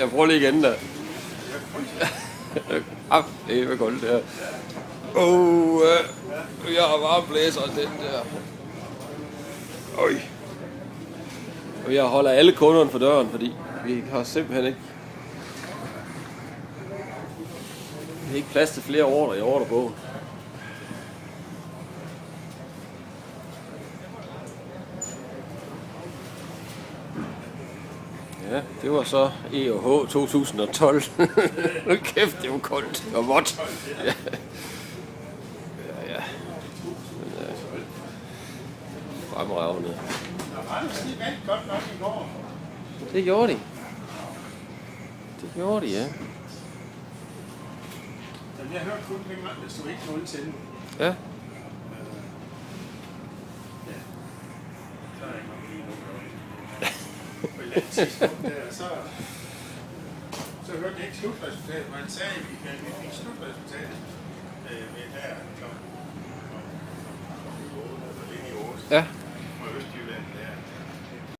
Jeg prøver lige igen der. Det er koldt der. Jeg har bare blæser den der. Øj. Og jeg holder alle kunderne for døren, fordi vi har simpelthen ikke... Vi har ikke plads til flere ordre i ordrebogen. Ja, det var så EOH 2012. Hold kæft, det var koldt og vådt. Ja. Ja. Fremragende. Det gjorde de. Det gjorde de, ja. Jeg hørte kun penge, der stod ikke 0 til den. Ja. Ja. Så er der ikke nok lige noget. På et eller andet tidspunkt der, så hørte jeg ikke slutresultatet, men han sagde, at vi fik slutresultatet ved her klokken 8 eller lidt i 8. Ja.